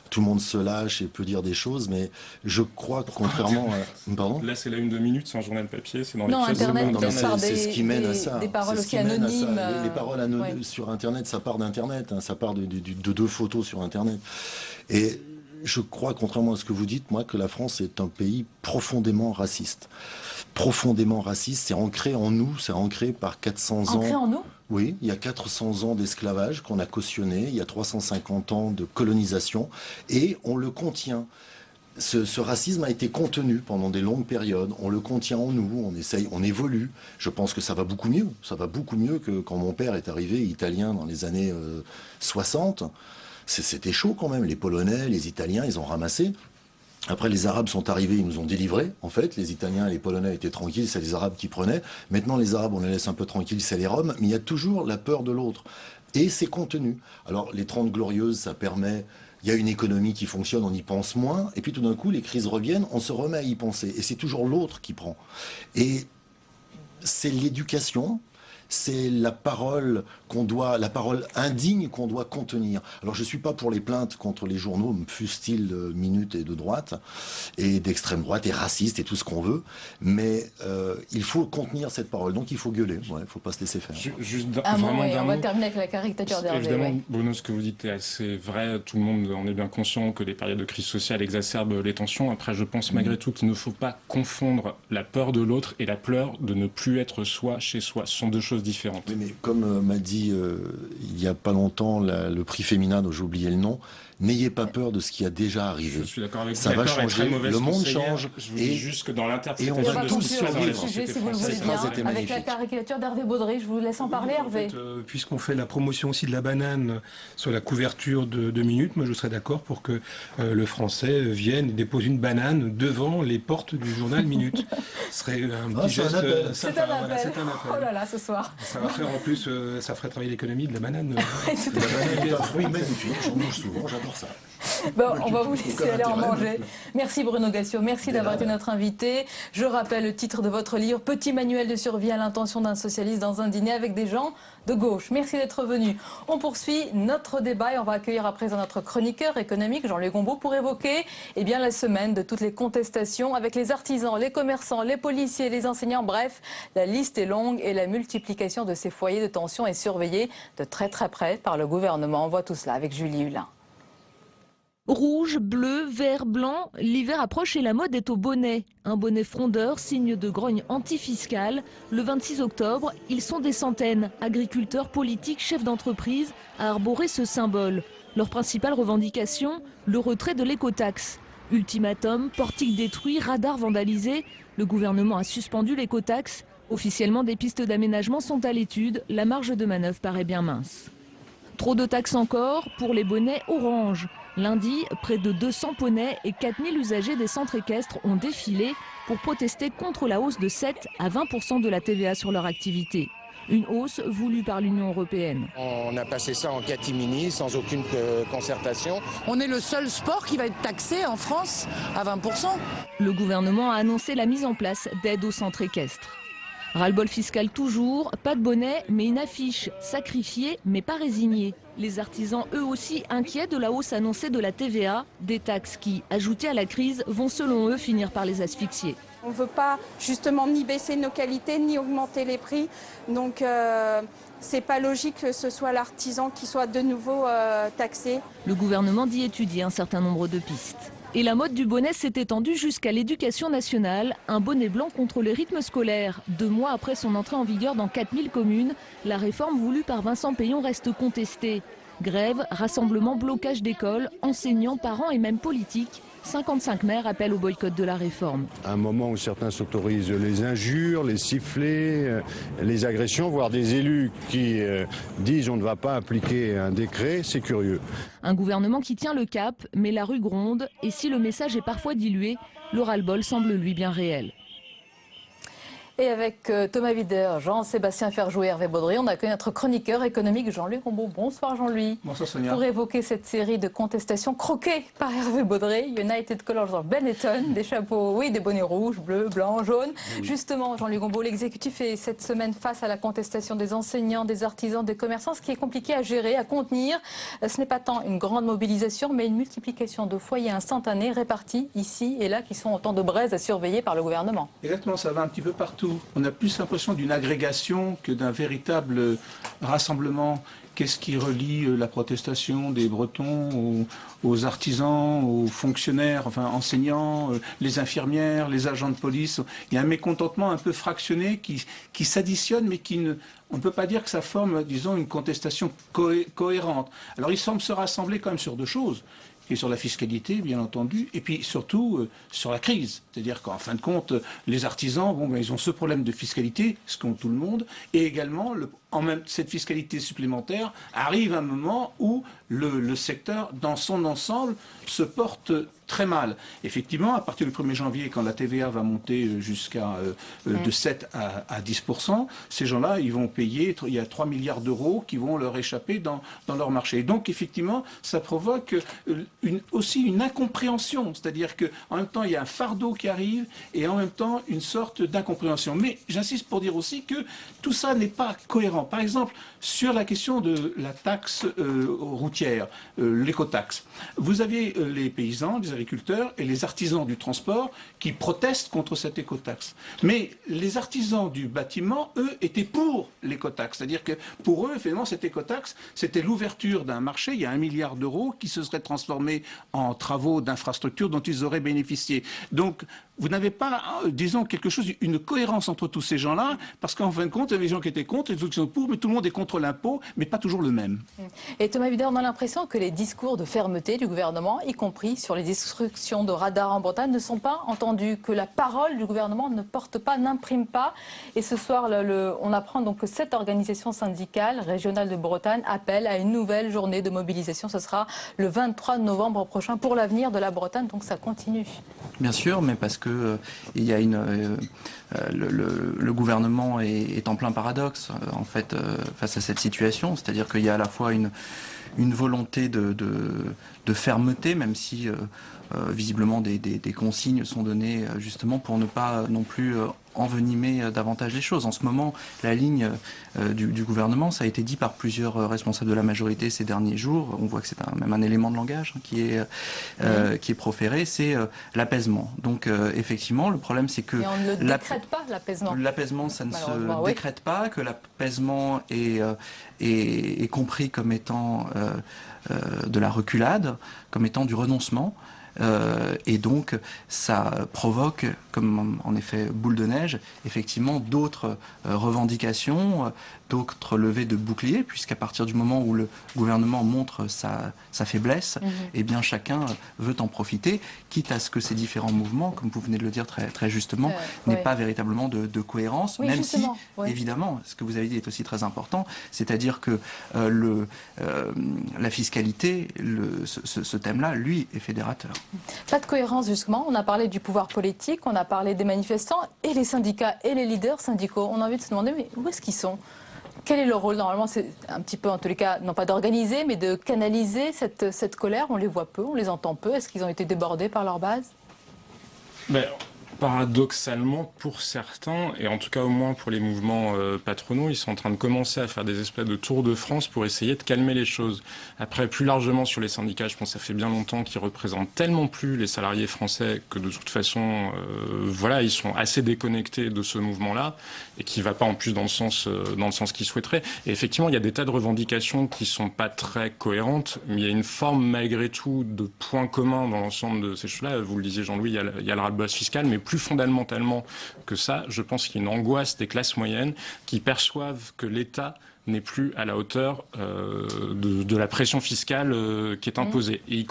Tout le monde se lâche et peut dire des choses, mais je crois que contrairement à... Pardon ? Là, c'est la une de minutes, c'est un journal papier, c'est dans les Non, Internet passe par c'est ce qui mène à ça. Des paroles aussi anonymes. Les paroles anonymes sur Internet, ça part d'Internet. Ça part de deux photos sur Internet. Et je crois, contrairement à ce que vous dites, moi, que la France est un pays profondément raciste. Profondément raciste, c'est ancré en nous, c'est ancré par 400 ans... Ancré en nous ? Oui, il y a 400 ans d'esclavage qu'on a cautionné, il y a 350 ans de colonisation, et on le contient. Ce racisme a été contenu pendant des longues périodes, on le contient en nous, on essaye, on évolue. Je pense que ça va beaucoup mieux que quand mon père est arrivé italien dans les années 60. C'était chaud quand même, les Polonais, les Italiens, ils ont ramassé. Après, les Arabes sont arrivés, ils nous ont délivrés. En fait, les Italiens et les Polonais étaient tranquilles, c'est les Arabes qui prenaient. Maintenant, les Arabes, on les laisse un peu tranquilles, c'est les Roms. Mais il y a toujours la peur de l'autre. Et c'est contenu. Alors, les 30 Glorieuses, ça permet... Il y a une économie qui fonctionne, on y pense moins. Et puis tout d'un coup, les crises reviennent, on se remet à y penser. Et c'est toujours l'autre qui prend. Et c'est l'éducation... C'est la parole la parole indigne qu'on doit contenir. Alors je suis pas pour les plaintes contre les journaux, fussent-ils Minute et de droite, et d'extrême droite, et racistes, et tout ce qu'on veut, mais il faut contenir cette parole, donc il faut gueuler, il faut pas se laisser faire. On va terminer avec la caricature d'Hervé. Évidemment, Bruno, ce que vous dites est assez vrai, tout le monde en est bien conscient que les périodes de crise sociale exacerbent les tensions. Après, je pense malgré tout qu'il ne faut pas confondre la peur de l'autre et la peur de ne plus être soi chez soi. Ce sont deux choses différentes. Oui, mais comme m'a dit il n'y a pas longtemps le prix Féminin dont j'ai oublié le nom, n'ayez pas peur de ce qui a déjà arrivé. Je suis d'accord avec vous. Ça va changer, le monde change. Je vous dis juste que dans l'interprétation de ce qui se passe dans la société française, avec la caricature d'Hervé Baudry, je vous laisse en parler, Hervé. Puisqu'on fait la promotion aussi de la banane sur la couverture de Minutes, moi je serais d'accord pour que le Français vienne et dépose une banane devant les portes du journal Minutes. Ce serait un petit geste. C'est un appel. Oh là là, ce soir. Ça va faire en plus, ça ferait travailler l'économie de la banane. C'est un fruit magnifique, j'en mange souvent, j'adore ça. Bon, on va vous laisser aller en manger. Merci Bruno Gassio, merci d'avoir été notre invité. Je rappelle le titre de votre livre, Petit manuel de survie à l'intention d'un socialiste dans un dîner avec des gens de gauche. Merci d'être venu. On poursuit notre débat et on va accueillir à présent notre chroniqueur économique, Jean-Louis Gombault, pour évoquer la semaine de toutes les contestations avec les artisans, les commerçants, les policiers, les enseignants. Bref, la liste est longue et la multiplication de ces foyers de tension est surveillée de très très près par le gouvernement. On voit tout cela avec Julie Hulin. Rouge, bleu, vert, blanc, l'hiver approche et la mode est au bonnet. Un bonnet frondeur, signe de grogne antifiscale. Le 26 octobre, ils sont des centaines, agriculteurs, politiques, chefs d'entreprise, à arborer ce symbole. Leur principale revendication, le retrait de l'écotaxe. Ultimatum, portique détruit, radar vandalisé. Le gouvernement a suspendu l'écotaxe. Officiellement, des pistes d'aménagement sont à l'étude. La marge de manœuvre paraît bien mince. Trop de taxes encore pour les bonnets orange. Lundi, près de 200 poneys et 4000 usagers des centres équestres ont défilé pour protester contre la hausse de 7 à 20% de la TVA sur leur activité. Une hausse voulue par l'Union européenne. On a passé ça en catimini, sans aucune concertation. On est le seul sport qui va être taxé en France à 20%. Le gouvernement a annoncé la mise en place d'aides aux centres équestres. Ras-le-bol fiscal toujours, pas de bonnet, mais une affiche sacrifiée mais pas résignée. Les artisans eux aussi inquiets de la hausse annoncée de la TVA, des taxes qui, ajoutées à la crise, vont selon eux finir par les asphyxier. On ne veut pas justement ni baisser nos qualités, ni augmenter les prix. Donc c'est pas logique que ce soit l'artisan qui soit de nouveau taxé. Le gouvernement dit étudier un certain nombre de pistes. Et la mode du bonnet s'est étendue jusqu'à l'éducation nationale, un bonnet blanc contre le rythme scolaire. 2 mois après son entrée en vigueur dans 4000 communes, la réforme voulue par Vincent Peillon reste contestée. Grève, rassemblements, blocage d'écoles, enseignants, parents et même politiques. 55 maires appellent au boycott de la réforme. À un moment où certains s'autorisent les injures, les sifflets, les agressions, voire des élus qui disent on ne va pas appliquer un décret, c'est curieux. Un gouvernement qui tient le cap, mais la rue gronde. Et si le message est parfois dilué, le ras-le-bol semble lui bien réel. Et avec Thomas Wider, Jean-Sébastien Ferjou et Hervé Baudry, on accueille notre chroniqueur économique Jean-Louis Combeau. Bonsoir Jean-Louis. Bonsoir Sonia. Pour évoquer cette série de contestations croquées par Hervé Baudry, United Colors of Benetton, des chapeaux, oui, des bonnets rouges, bleus, blancs, jaunes. Oui. Justement, Jean-Louis Combeau, l'exécutif est cette semaine face à la contestation des enseignants, des artisans, des commerçants, ce qui est compliqué à gérer, à contenir. Ce n'est pas tant une grande mobilisation, mais une multiplication de foyers instantanés répartis ici et là, qui sont autant de braises à surveiller par le gouvernement. Exactement, ça va un petit peu partout. On a plus l'impression d'une agrégation que d'un véritable rassemblement. Qu'est-ce qui relie la protestation des Bretons aux artisans, aux fonctionnaires, enfin enseignants, les infirmières, les agents de police? Il y a un mécontentement un peu fractionné qui s'additionne, mais on ne peut pas dire que ça forme, disons, une contestation cohérente. Alors ils semblent se rassembler quand même sur 2 choses. Et sur la fiscalité, bien entendu, et puis surtout sur la crise. C'est-à-dire qu'en fin de compte, les artisans, ils ont ce problème de fiscalité, ce qu'ont tout le monde, et également, cette fiscalité supplémentaire arrive à un moment où le secteur, dans son ensemble, se porte très mal. Effectivement, à partir du 1er janvier, quand la TVA va monter jusqu'à de 7 à 10%, ces gens-là, ils vont payer, il y a 3 milliards d'euros qui vont leur échapper dans leur marché. Et donc, effectivement, ça provoque aussi une incompréhension. C'est-à-dire qu'en même temps, il y a un fardeau qui arrive et en même temps, une sorte d'incompréhension. Mais j'insiste pour dire aussi que tout ça n'est pas cohérent. Par exemple, sur la question de la taxe routière, l'écotaxe, vous avez les paysans, les agriculteurs et les artisans du transport qui protestent contre cette écotaxe. Mais les artisans du bâtiment, eux, étaient pour l'écotaxe. C'est-à-dire que pour eux, finalement, cette écotaxe, c'était l'ouverture d'un marché, il y a 1 milliard d'euros qui se serait transformé en travaux d'infrastructures dont ils auraient bénéficié. Donc, vous n'avez pas, disons, une cohérence entre tous ces gens-là, parce qu'en fin de compte, il y a des gens qui étaient contre, et des autres qui sont pour, mais tout le monde est contre l'impôt, mais pas toujours le même. Et Thomas Wider, on a l'impression que les discours de fermeté du gouvernement, y compris sur les destructions de radars en Bretagne, ne sont pas entendus, que la parole du gouvernement ne porte pas, n'imprime pas. Et ce soir, on apprend donc que 7 organisations syndicales régionales de Bretagne appellent à une nouvelle journée de mobilisation. Ce sera le 23 novembre prochain pour l'avenir de la Bretagne, donc ça continue. Bien sûr, mais parce que il y a le gouvernement est en plein paradoxe en fait face à cette situation, c'est-à-dire qu'il y a à la fois une volonté de fermeté, même si visiblement des consignes sont données justement pour ne pas non plus envenimer davantage les choses. En ce moment, la ligne du gouvernement, ça a été dit par plusieurs responsables de la majorité ces derniers jours, on voit que c'est même un élément de langage qui est proféré, c'est l'apaisement. Donc effectivement, le problème c'est que... Mais on ne le décrète pas, l'apaisement. L'apaisement, ça ne se décrète pas, que l'apaisement est compris comme étant de la reculade, comme étant du renoncement. Et donc ça provoque, comme en effet boule de neige, effectivement d'autres revendications, d'autres levées de boucliers, puisqu'à partir du moment où le gouvernement montre sa faiblesse, eh bien chacun veut en profiter, quitte à ce que ces différents mouvements, comme vous venez de le dire très justement, n'aient pas véritablement de cohérence, même justement, si, évidemment, ce que vous avez dit est aussi très important, c'est-à-dire que la fiscalité, ce thème-là, lui, est fédérateur. Pas de cohérence justement, on a parlé du pouvoir politique, on a parlé des manifestants et les syndicats et les leaders syndicaux. On a envie de se demander, mais où est-ce qu'ils sont ? Quel est leur rôle? Normalement, c'est un petit peu, en tous les cas, non pas d'organiser, mais de canaliser cette colère. On les voit peu, on les entend peu. Est-ce qu'ils ont été débordés par leur base? Paradoxalement, pour certains, et en tout cas au moins pour les mouvements patronaux, ils sont en train de commencer à faire des espèces de tours de France pour essayer de calmer les choses. Après, plus largement sur les syndicats, je pense que ça fait bien longtemps qu'ils représentent tellement plus les salariés français que de toute façon, voilà, ils sont assez déconnectés de ce mouvement-là et qui ne va pas en plus dans le sens qu'ils souhaiteraient. Et effectivement, il y a des tas de revendications qui ne sont pas très cohérentes, mais il y a une forme malgré tout de points communs dans l'ensemble de ces choses-là. Vous le disiez Jean-Louis, il y a le ras-le-bol fiscal, mais plus fondamentalement que ça, je pense qu'il y a une angoisse des classes moyennes qui perçoivent que l'État n'est plus à la hauteur de la pression fiscale qui est imposée. Et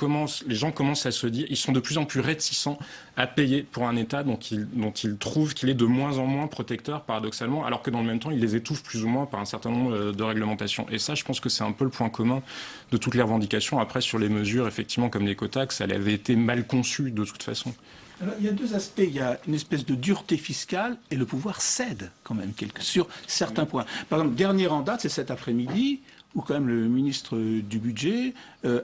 les gens commencent à se dire, ils sont de plus en plus réticents à payer pour un État dont ils trouvent qu'il est de moins en moins protecteur, paradoxalement, alors que dans le même temps, il les étouffe plus ou moins par un certain nombre de réglementations. Et ça, je pense que c'est un peu le point commun de toutes les revendications. Après, sur les mesures, effectivement, comme l'écotaxe, elle avait été mal conçue de toute façon. Alors, il y a deux aspects. Il y a une espèce de dureté fiscale et le pouvoir cède quand même sur certains points. Par exemple, dernière en date, c'est cet après-midi où quand même le ministre du Budget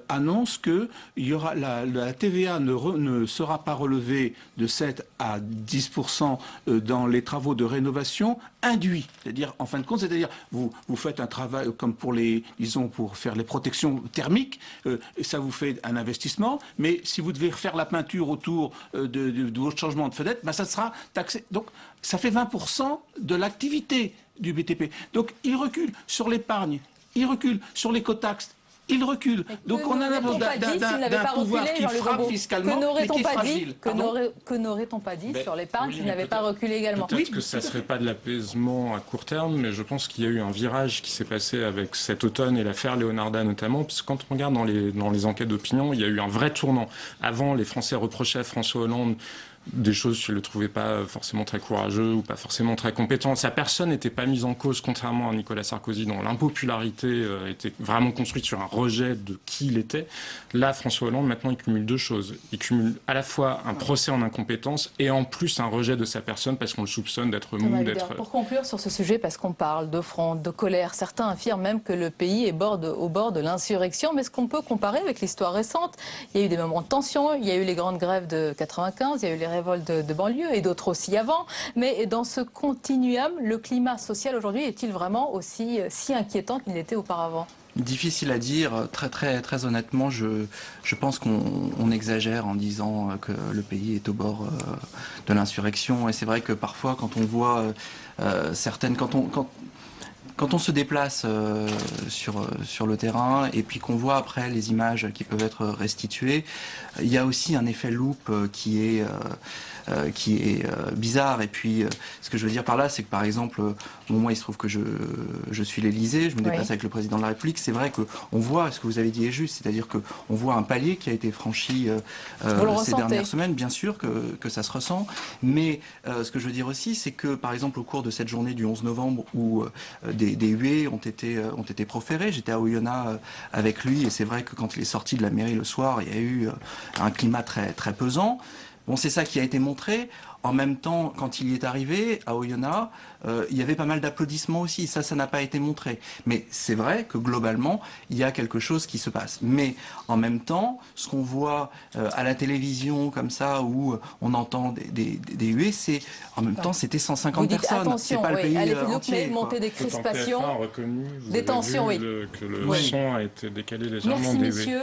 annonce que il y aura la TVA ne sera pas relevée de 7 à 10% dans les travaux de rénovation induits. C'est-à-dire, en fin de compte, c'est-à-dire vous faites un travail comme pour faire les protections thermiques, et ça vous fait un investissement, mais si vous devez refaire la peinture autour de votre changement de fenêtre, ben ça sera taxé. Donc ça fait 20% de l'activité du BTP. Donc il recule sur l'épargne. Il recule sur l'écotaxe, il recule. Donc on a l'impression d'un pouvoir qui frappe fiscalement, mais qui est fragile. Que n'aurait-on pas dit sur l'épargne s'il n'avait pas reculé également? Peut-être que ça ne serait pas de l'apaisement à court terme, mais je pense qu'il y a eu un virage qui s'est passé avec cet automne et l'affaire Leonarda notamment, parce que quand on regarde dans les enquêtes d'opinion, il y a eu un vrai tournant. Avant, les Français reprochaient à François Hollande des choses qu'ils ne le trouvaient pas forcément très courageux ou pas forcément très compétent. Sa personne n'était pas mise en cause, contrairement à Nicolas Sarkozy, dont l'impopularité était vraiment construite sur un rejet de qui il était. Là, François Hollande, maintenant, il cumule deux choses. Il cumule à la fois un procès en incompétence et en plus un rejet de sa personne parce qu'on le soupçonne d'être mou, d'être... Pour conclure sur ce sujet, parce qu'on parle de fronde, de colère, certains affirment même que le pays est au bord de l'insurrection, mais est-ce qu'on peut comparer avec l'histoire récente? Il y a eu des moments de tension, il y a eu les grandes grèves de 95, il y a eu les révoltes de banlieue et d'autres aussi avant. Mais dans ce continuum, le climat social aujourd'hui est-il vraiment aussi si inquiétant qu'il l'était auparavant? Difficile à dire. Très honnêtement, je pense qu'on exagère en disant que le pays est au bord de l'insurrection. Et c'est vrai que parfois, quand on voit quand on se déplace sur le terrain et puis qu'on voit après les images qui peuvent être restituées, il y a aussi un effet loupe qui est bizarre. Et puis, ce que je veux dire par là, c'est que par exemple, moi, il se trouve que je suis l'Élysée, je me déplace avec le président de la République. C'est vrai qu'on voit, ce que vous avez dit est juste, c'est-à-dire qu'on voit un palier qui a été franchi ces dernières semaines, bien sûr que ça se ressent. Mais ce que je veux dire aussi, c'est que par exemple, au cours de cette journée du 11 novembre où des huées ont été proférées, j'étais à Oyonnax avec lui, et c'est vrai que quand il est sorti de la mairie le soir, il y a eu un climat très pesant. Bon, c'est ça qui a été montré. En même temps, quand il y est arrivé à Oyonnax, il y avait pas mal d'applaudissements aussi. Ça n'a pas été montré. Mais c'est vrai que globalement, il y a quelque chose qui se passe. Mais en même temps, ce qu'on voit à la télévision comme ça, où on entend des huées, en même temps, c'était 150 personnes. C'est pas le pays entier. Monter des crispations, a reconnu, des tensions, que le son a été décalé légèrement. Merci messieurs.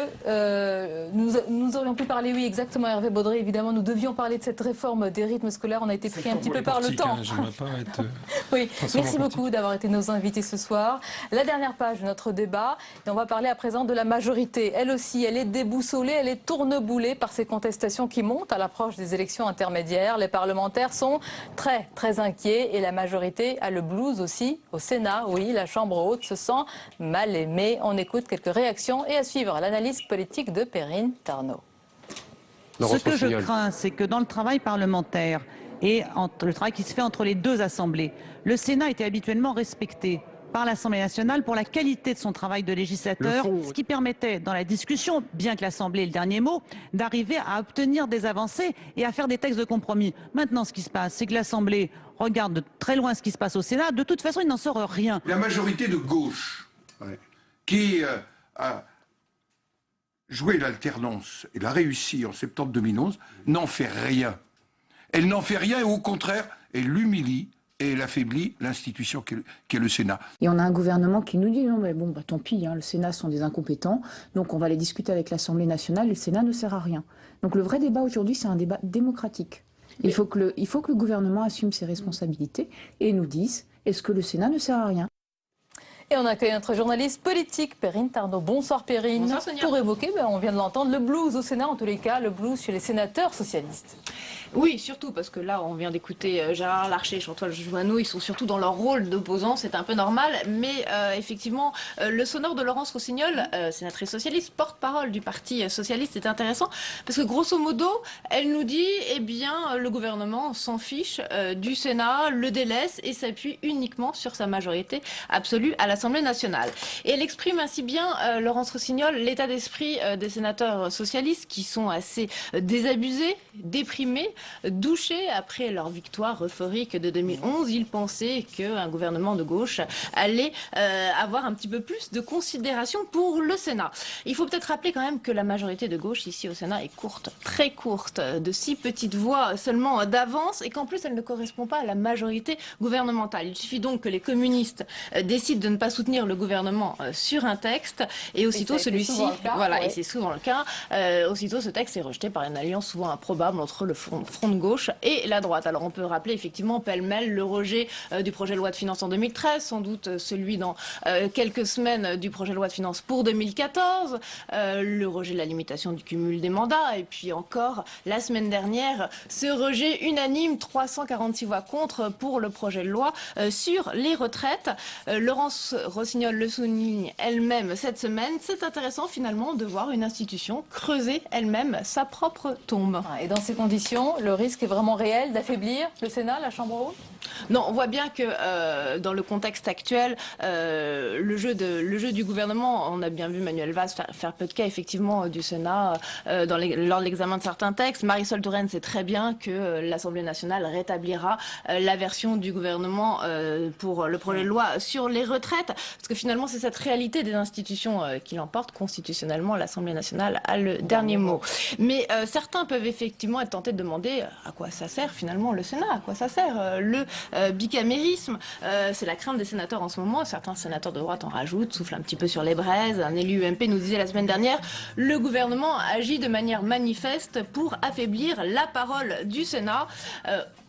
Nous aurions pu parler, oui, exactement, Hervé Baudry, évidemment, nous devions parler de cette réforme des rythmes scolaires. On a été pris un petit peu par le temps. Oui, merci beaucoup d'avoir été nos invités ce soir. La dernière page de notre débat, et on va parler à présent de la majorité. Elle aussi, elle est déboussolée, elle est tourneboulée par ces contestations qui montent à l'approche des élections intermédiaires. Les parlementaires sont très inquiets et la majorité a le blues aussi au Sénat. Oui, la Chambre haute se sent mal aimée. On écoute quelques réactions et à suivre l'analyse politique de Perrine Tarnot. Ce que je crains, c'est que dans le travail parlementaire et le travail qui se fait entre les deux assemblées, le Sénat était habituellement respecté par l'Assemblée nationale pour la qualité de son travail de législateur, ce qui permettait dans la discussion, bien que l'Assemblée ait le dernier mot, d'arriver à obtenir des avancées et à faire des textes de compromis. Maintenant, ce qui se passe, c'est que l'Assemblée regarde de très loin ce qui se passe au Sénat. De toute façon, il n'en sort rien. La majorité de gauche, qui a joué l'alternance et l'a réussi en septembre 2011, n'en fait rien. Elle n'en fait rien et au contraire, elle l'humilie et elle affaiblit l'institution qu'est le Sénat. Et on a un gouvernement qui nous dit non mais bon tant pis, le Sénat sont des incompétents, donc on va les discuter avec l'Assemblée nationale, le Sénat ne sert à rien. Donc le vrai débat aujourd'hui c'est un débat démocratique. Il faut que le gouvernement assume ses responsabilités et nous dise est-ce que le Sénat ne sert à rien. Et on accueille notre journaliste politique, Perrine Tarnot. Bonsoir Perrine. Bonsoir Sonia. Pour évoquer, on vient de l'entendre, le blues au Sénat, en tous les cas, le blues chez les sénateurs socialistes. Oui, surtout parce que là, on vient d'écouter Gérard Larcher et Chantal Joanneau, ils sont surtout dans leur rôle d'opposants, c'est un peu normal, mais effectivement, le sonore de Laurence Rossignol, sénatrice socialiste, porte-parole du Parti socialiste, est intéressant, parce que grosso modo, elle nous dit, eh bien, le gouvernement s'en fiche du Sénat, le délaisse et s'appuie uniquement sur sa majorité absolue à l'Assemblée nationale. Et elle exprime ainsi bien, Laurence Rossignol, l'état d'esprit des sénateurs socialistes qui sont assez désabusés, déprimés, douchés après leur victoire euphorique de 2011. Ils pensaient qu'un gouvernement de gauche allait avoir un petit peu plus de considération pour le Sénat. Il faut peut-être rappeler quand même que la majorité de gauche ici au Sénat est courte, très courte, de 6 petites voix seulement d'avance, et qu'en plus elle ne correspond pas à la majorité gouvernementale. Il suffit donc que les communistes décident de ne pas soutenir le gouvernement sur un texte, et aussitôt celui-ci, voilà, et c'est souvent le cas, aussitôt ce texte est rejeté par une alliance souvent improbable entre le front de gauche et la droite. Alors on peut rappeler effectivement pêle-mêle le rejet du projet de loi de finances en 2013, sans doute celui dans quelques semaines du projet de loi de finances pour 2014, le rejet de la limitation du cumul des mandats, et puis encore la semaine dernière ce rejet unanime, 346 voix contre pour le projet de loi sur les retraites. Laurence Rossignol le souligne elle-même cette semaine, c'est intéressant finalement de voir une institution creuser elle-même sa propre tombe. Et dans ces conditions, le risque est vraiment réel d'affaiblir le Sénat, la Chambre haute? Non, on voit bien que dans le contexte actuel, le jeu du gouvernement, on a bien vu Manuel Valls faire peu de cas effectivement du Sénat lors de l'examen de certains textes. Marisol Touraine sait très bien que l'Assemblée nationale rétablira la version du gouvernement pour le projet de loi sur les retraites, parce que finalement c'est cette réalité des institutions qui l'emporte. Constitutionnellement, l'Assemblée nationale a le dernier mot. Mais certains peuvent effectivement être tentés de demander à quoi ça sert finalement le Sénat, à quoi ça sert le bicamérisme. C'est la crainte des sénateurs en ce moment. Certains sénateurs de droite en rajoutent, soufflent un petit peu sur les braises. Un élu UMP nous disait la semaine dernière, le gouvernement agit de manière manifeste pour affaiblir la parole du Sénat.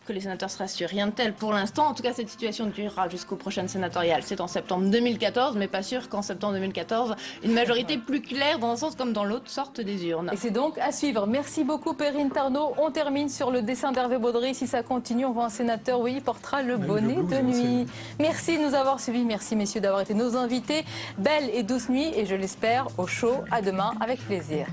Que les sénateurs se rassurent, rien de tel pour l'instant. En tout cas, cette situation durera jusqu'aux prochaines sénatoriales. C'est en septembre 2014, mais pas sûr qu'en septembre 2014, une majorité plus claire dans un sens comme dans l'autre sorte des urnes. Et c'est donc à suivre. Merci beaucoup Perrine Tarnot. On termine sur le dessin d'Hervé Baudry. Si ça continue, on voit un sénateur, oui, il portera le bonnet de nuit. Merci de nous avoir suivis. Merci messieurs d'avoir été nos invités. Belle et douce nuit et je l'espère au chaud. À demain avec plaisir.